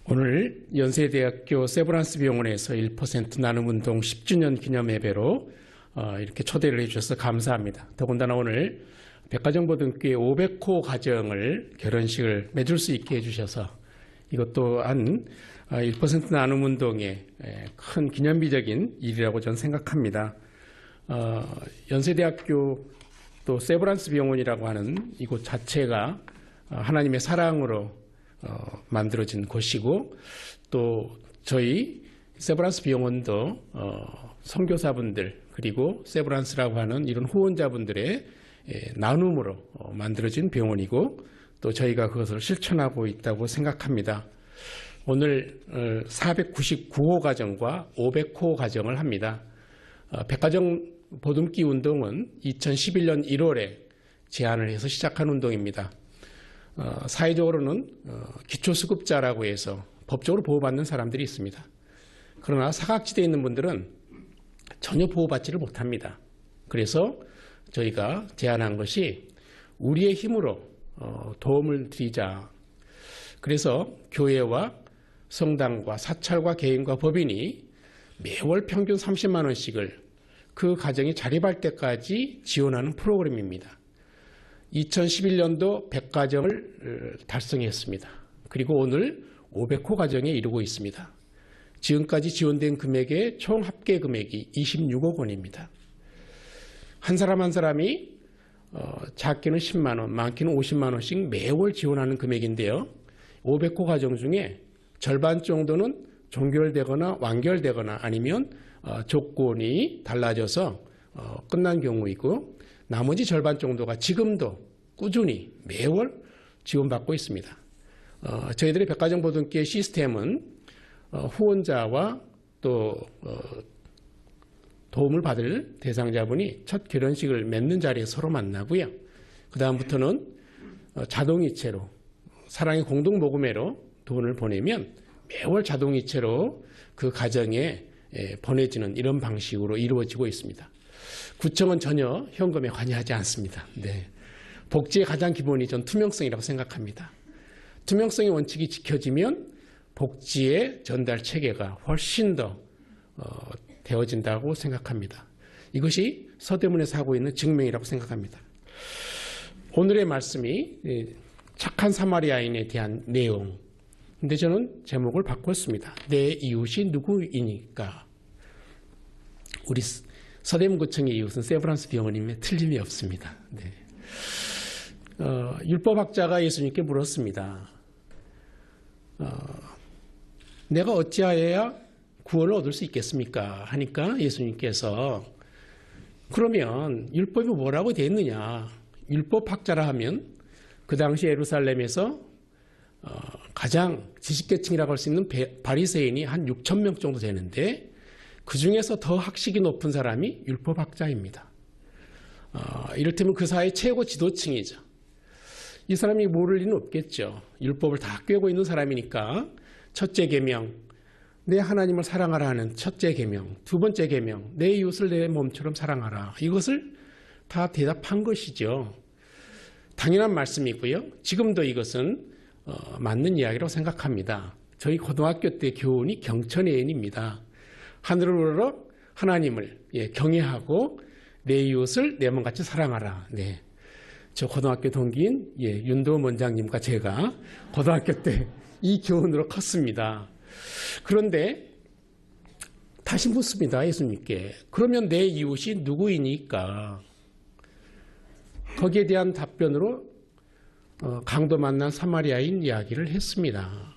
오늘 연세대학교 세브란스 병원에서 1% 나눔운동 10주년 기념 예배로 이렇게 초대를 해주셔서 감사합니다. 더군다나 오늘 백가정보등교회 500호 가정을 결혼식을 맺을 수 있게 해주셔서 이것 또한 1% 나눔운동의 큰 기념비적인 일이라고 저는 생각합니다. 연세대학교 또 세브란스 병원이라고 하는 이곳 자체가 하나님의 사랑으로 만들어진 곳이고, 또 저희 세브란스 병원도 선교사분들 그리고 세브란스라고 하는 이런 후원자분들의 나눔으로 만들어진 병원이고, 또 저희가 그것을 실천하고 있다고 생각합니다. 오늘 499호 가정과 500호 가정을 합니다. 백가정 보듬기 운동은 2011년 1월에 제안을 해서 시작한 운동입니다. 사회적으로는 기초수급자라고 해서 법적으로 보호받는 사람들이 있습니다. 그러나 사각지대에 있는 분들은 전혀 보호받지를 못합니다. 그래서 저희가 제안한 것이 우리의 힘으로 도움을 드리자. 그래서 교회와 성당과 사찰과 개인과 법인이 매월 평균 30만 원씩을 그 가정이 자립할 때까지 지원하는 프로그램입니다. 2011년도 100가정을 달성했습니다. 그리고 오늘 500호 가정에 이르고 있습니다. 지금까지 지원된 금액의 총 합계 금액이 26억 원입니다. 한 사람 한 사람이 작게는 10만 원, 많게는 50만 원씩 매월 지원하는 금액인데요. 500호 가정 중에 절반 정도는 종결되거나 완결되거나 아니면 조건이 달라져서 끝난 경우이고, 나머지 절반 정도가 지금도 꾸준히 매월 지원받고 있습니다. 저희들의 백가정보듬기의 시스템은 후원자와 또 도움을 받을 대상자분이 첫 결혼식을 맺는 자리에 서로 만나고요. 그 다음부터는 자동이체로, 사랑의 공동모금회로 돈을 보내면 매월 자동이체로 그 가정에 보내지는 이런 방식으로 이루어지고 있습니다. 구청은 전혀 현금에 관여하지 않습니다. 네. 복지의 가장 기본이 전 투명성이라고 생각합니다. 투명성의 원칙이 지켜지면 복지의 전달 체계가 훨씬 더 되어진다고 생각합니다. 이것이 서대문에서 하고 있는 증명이라고 생각합니다. 오늘의 말씀이 착한 사마리아인에 대한 내용. 근데 저는 제목을 바꿨습니다. 내 이웃이 누구이니까. 우리 서대문구청의 이웃은 세브란스 병원임에 틀림이 없습니다. 네. 율법학자가 예수님께 물었습니다. 내가 어찌하여야 구원을 얻을 수 있겠습니까? 하니까 예수님께서 그러면 율법이 뭐라고 되어 있느냐? 율법학자라 하면 그 당시 예루살렘에서 가장 지식계층이라고 할 수 있는 바리새인이 한 6천 명 정도 되는데, 그 중에서 더 학식이 높은 사람이 율법학자입니다. 이를테면 그 사회 최고 지도층이죠. 이 사람이 모를 리는 없겠죠. 율법을 다 꿰고 있는 사람이니까 첫째 계명, 내 하나님을 사랑하라 하는 첫째 계명, 두 번째 계명, 내 이웃을 내 몸처럼 사랑하라. 이것을 다 대답한 것이죠. 당연한 말씀이고요. 지금도 이것은 맞는 이야기라고 생각합니다. 저희 고등학교 때 교훈이 경천애인입니다. 하늘을 우러러 하나님을 경외하고 내 이웃을 내 몸같이 사랑하라. 네. 저 고등학교 동기인 윤도원 원장님과 제가 고등학교 때 이 교훈으로 컸습니다. 그런데 다시 묻습니다. 예수님께. 그러면 내 이웃이 누구이니까? 거기에 대한 답변으로 강도 만난 사마리아인 이야기를 했습니다.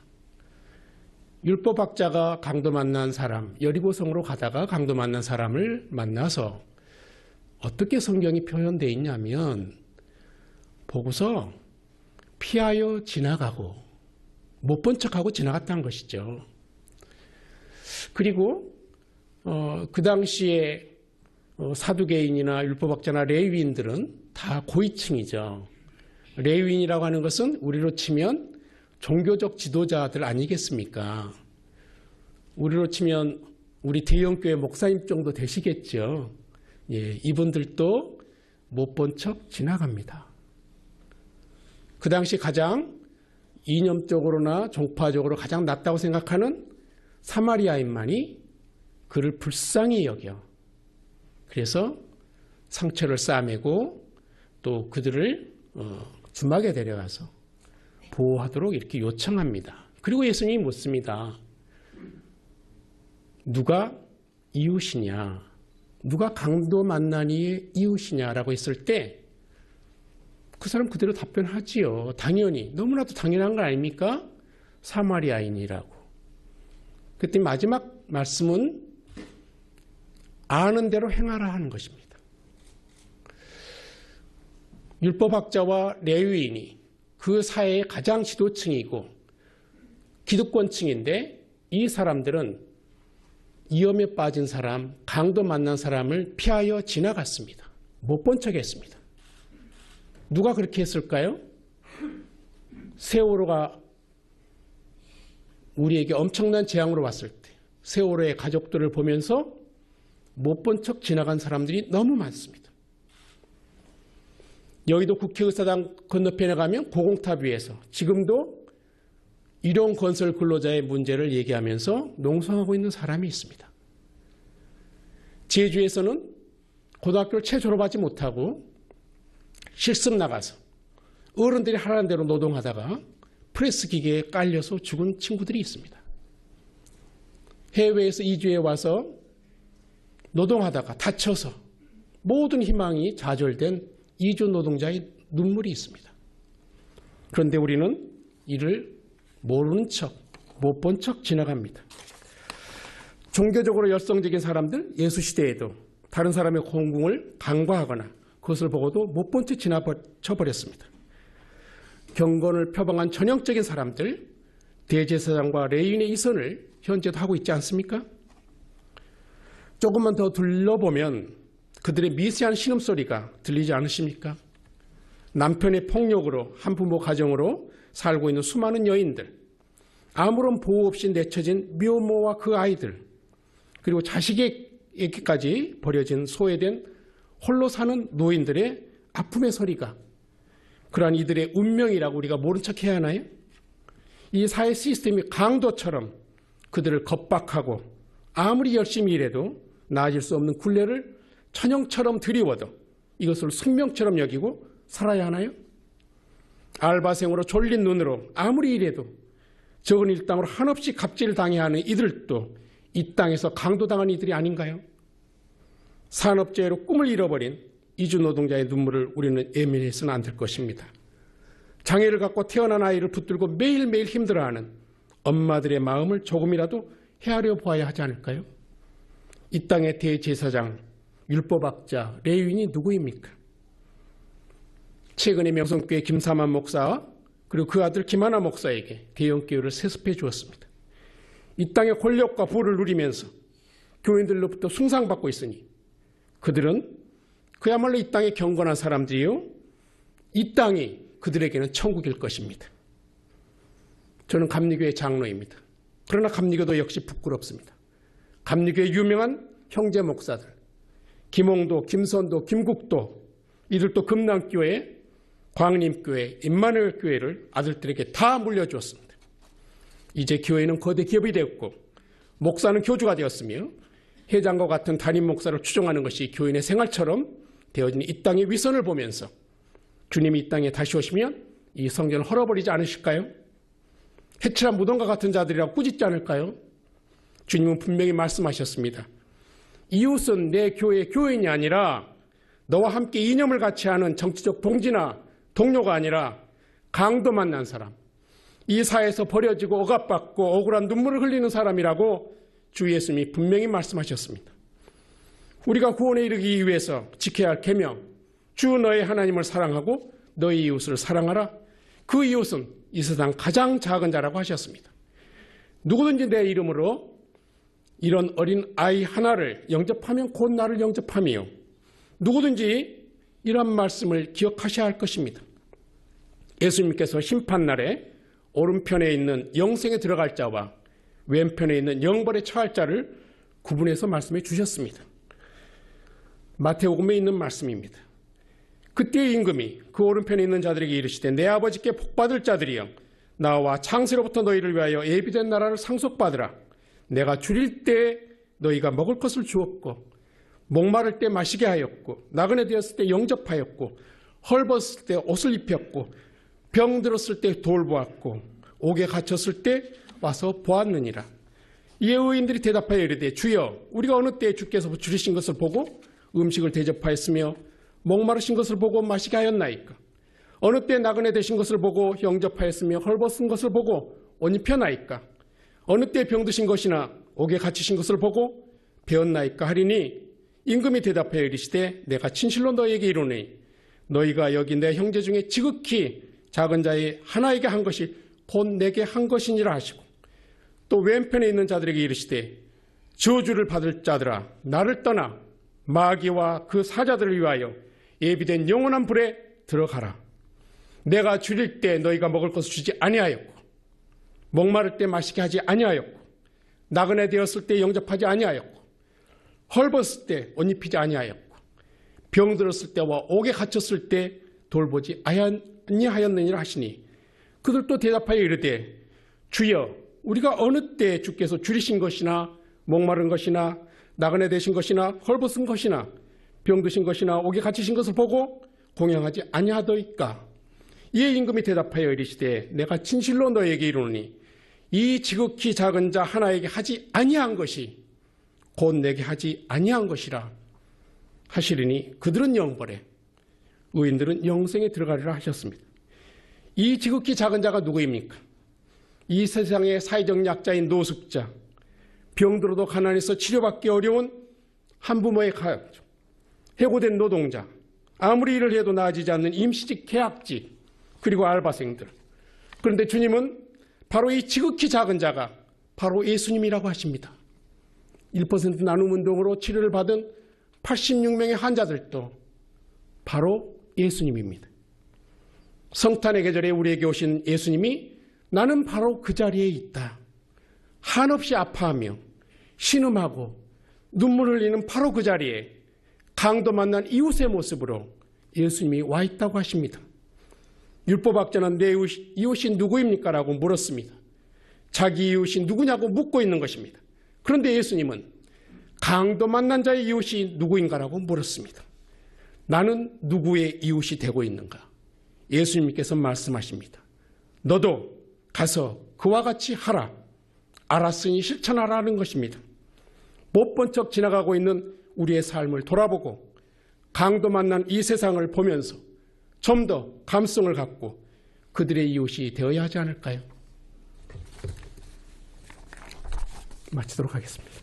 율법학자가 강도 만난 사람, 여리고성으로 가다가 강도 만난 사람을 만나서 어떻게 성경이 표현되어 있냐면, 보고서 피하여 지나가고 못 본 척하고 지나갔다는 것이죠. 그리고 그 당시에 사두개인이나 율법학자나 레위인들은 다 고위층이죠. 레위인이라고 하는 것은 우리로 치면 종교적 지도자들 아니겠습니까? 우리로 치면 우리 대형교회 목사님 정도 되시겠죠. 이분들도 못 본 척 지나갑니다. 그 당시 가장 이념적으로나 종파적으로 가장 낫다고 생각하는 사마리아인만이 그를 불쌍히 여겨. 그래서 상처를 싸매고 또 그들을 주막에 데려가서 보호하도록 이렇게 요청합니다. 그리고 예수님이 묻습니다. 누가 이웃이냐? 누가 강도 만나니 이웃이냐라고 했을 때 그 사람 그대로 답변하지요. 당연히. 너무나도 당연한 거 아닙니까? 사마리아인이라고. 그때 마지막 말씀은 아는 대로 행하라 하는 것입니다. 율법학자와 레위인이 그 사회의 가장 지도층이고 기득권층인데 이 사람들은 위험에 빠진 사람, 강도 만난 사람을 피하여 지나갔습니다. 못 본 척했습니다. 누가 그렇게 했을까요? 세월호가 우리에게 엄청난 재앙으로 왔을 때 세월호의 가족들을 보면서 못 본 척 지나간 사람들이 너무 많습니다. 여의도 국회의사당 건너편에 가면 고공탑 위에서 지금도 일용건설 근로자의 문제를 얘기하면서 농성하고 있는 사람이 있습니다. 제주에서는 고등학교를 채 졸업하지 못하고 실습 나가서 어른들이 하라는 대로 노동하다가 프레스 기계에 깔려서 죽은 친구들이 있습니다. 해외에서 이주해 와서 노동하다가 다쳐서 모든 희망이 좌절된 이주 노동자의 눈물이 있습니다. 그런데 우리는 이를 모르는 척, 못 본 척 지나갑니다. 종교적으로 열성적인 사람들, 예수 시대에도 다른 사람의 공궁을 간과하거나 그것을 보고도 못 본 채 지나쳐버렸습니다. 경건을 표방한 전형적인 사람들, 대제사장과 레위인의 이선을 현재도 하고 있지 않습니까? 조금만 더 둘러보면 그들의 미세한 신음소리가 들리지 않으십니까? 남편의 폭력으로 한부모 가정으로 살고 있는 수많은 여인들, 아무런 보호 없이 내쳐진 미혼모와 그 아이들, 그리고 자식에게까지 버려진 소외된 홀로 사는 노인들의 아픔의 소리가 그러한 이들의 운명이라고 우리가 모른 척 해야 하나요? 이 사회 시스템이 강도처럼 그들을 겁박하고 아무리 열심히 일해도 나아질 수 없는 굴레를 천형처럼 드리워도 이것을 숙명처럼 여기고 살아야 하나요? 알바생으로 졸린 눈으로 아무리 일해도 적은 일당으로 한없이 갑질을 당해야 하는 이들도 이 땅에서 강도당한 이들이 아닌가요? 산업재해로 꿈을 잃어버린 이주 노동자의 눈물을 우리는 예민해서는 안 될 것입니다. 장애를 갖고 태어난 아이를 붙들고 매일매일 힘들어하는 엄마들의 마음을 조금이라도 헤아려 보아야 하지 않을까요? 이 땅의 대제사장, 율법학자, 레위인이 누구입니까? 최근에 명성교회 김사만 목사와 그리고 그 아들 김하나 목사에게 대형교회를 세습해 주었습니다. 이 땅의 권력과 부를 누리면서 교인들로부터 숭상받고 있으니 그들은 그야말로 이 땅의 경건한 사람들이요, 이 땅이 그들에게는 천국일 것입니다. 저는 감리교회 장로입니다. 그러나 감리교도 역시 부끄럽습니다. 감리교회 유명한 형제 목사들, 김홍도, 김선도, 김국도, 이들도 금남교회, 광림교회, 임마누엘교회를 아들들에게 다 물려주었습니다. 이제 교회는 거대 기업이 되었고 목사는 교주가 되었으며 회장과 같은 담임 목사를 추종하는 것이 교인의 생활처럼 되어진 이 땅의 위선을 보면서 주님이 이 땅에 다시 오시면 이 성전을 헐어버리지 않으실까요? 해칠한 무덤과 같은 자들이라고 꾸짖지 않을까요? 주님은 분명히 말씀하셨습니다. 이웃은 내 교회의 교인이 아니라 너와 함께 이념을 같이 하는 정치적 동지나 동료가 아니라 강도 만난 사람, 이 사회에서 버려지고 억압받고 억울한 눈물을 흘리는 사람이라고 주 예수님이 분명히 말씀하셨습니다. 우리가 구원에 이르기 위해서 지켜야 할 계명, 주 너의 하나님을 사랑하고 너의 이웃을 사랑하라. 그 이웃은 이 세상 가장 작은 자라고 하셨습니다. 누구든지 내 이름으로 이런 어린 아이 하나를 영접하면 곧 나를 영접하며 누구든지 이런 말씀을 기억하셔야 할 것입니다. 예수님께서 심판날에 오른편에 있는 영생에 들어갈 자와 왼편에 있는 영벌에 처할 자를 구분해서 말씀해 주셨습니다. 마태복음에 있는 말씀입니다. 그때 임금이 그 오른편에 있는 자들에게 이르시되 내 아버지께 복받을 자들이여 나와 창세로부터 너희를 위하여 예비된 나라를 상속받으라. 내가 줄일 때 너희가 먹을 것을 주었고 목마를 때 마시게 하였고 나그네 되었을 때 영접하였고 헐벗을 때 옷을 입혔고 병들었을 때 돌보았고 옥에 갇혔을 때 와서 보았느니라. 이에 의인들이 대답하여 이르되 주여 우리가 어느 때에 주께서 줄이신 것을 보고 음식을 대접하였으며 목마르신 것을 보고 마시게 하였나이까. 어느 때 나그네 되신 것을 보고 영접하였으며 헐벗은 것을 보고 옷 입혀나이까. 어느 때 병드신 것이나 옥에 갇히신 것을 보고 배웠나이까 하리니 임금이 대답하여 이르시되 내가 진실로 너희에게 이르노니 너희가 여기 내 형제 중에 지극히 작은 자의 하나에게 한 것이 곧 내게 한 것이니라 하시고 또 왼편에 있는 자들에게 이르시되 저주를 받을 자들아 나를 떠나 마귀와 그 사자들을 위하여 예비된 영원한 불에 들어가라. 내가 줄일 때 너희가 먹을 것을 주지 아니하였고 목마를 때 마시게 하지 아니하였고 나그네 되었을 때 영접하지 아니하였고 헐벗을 때 옷 입히지 아니하였고 병들었을 때와 옥에 갇혔을 때 돌보지 아니하였느니라 하시니 그들도 대답하여 이르되 주여 우리가 어느 때 주께서 줄이신 것이나 목마른 것이나 나그네 되신 것이나 헐벗은 것이나 병드신 것이나 옥에 갇히신 것을 보고 공양하지 아니하더이까. 이에 임금이 대답하여 이르시되 내가 진실로 너에게 이르노니 이 지극히 작은 자 하나에게 하지 아니한 것이 곧 내게 하지 아니한 것이라 하시리니 그들은 영벌에 의인들은 영생에 들어가리라 하셨습니다. 이 지극히 작은 자가 누구입니까? 이 세상의 사회적 약자인 노숙자, 병들어도 가난해서 치료받기 어려운 한부모의 가족, 해고된 노동자, 아무리 일을 해도 나아지지 않는 임시직 계약직, 그리고 알바생들. 그런데 주님은 바로 이 지극히 작은 자가 바로 예수님이라고 하십니다. 1% 나눔 운동으로 치료를 받은 86명의 환자들도 바로 예수님입니다. 성탄의 계절에 우리에게 오신 예수님이 나는 바로 그 자리에 있다. 한없이 아파하며 신음하고 눈물 흘리는 바로 그 자리에 강도 만난 이웃의 모습으로 예수님이 와 있다고 하십니다. 율법학자는 내 이웃이 누구입니까? 라고 물었습니다. 자기 이웃이 누구냐고 묻고 있는 것입니다. 그런데 예수님은 강도 만난 자의 이웃이 누구인가라고 물었습니다. 나는 누구의 이웃이 되고 있는가? 예수님께서 말씀하십니다. 너도 가서 그와 같이 하라. 알았으니 실천하라는 것입니다. 못 본 척 지나가고 있는 우리의 삶을 돌아보고 강도 만난 이 세상을 보면서 좀 더 감성을 갖고 그들의 이웃이 되어야 하지 않을까요? 마치도록 하겠습니다.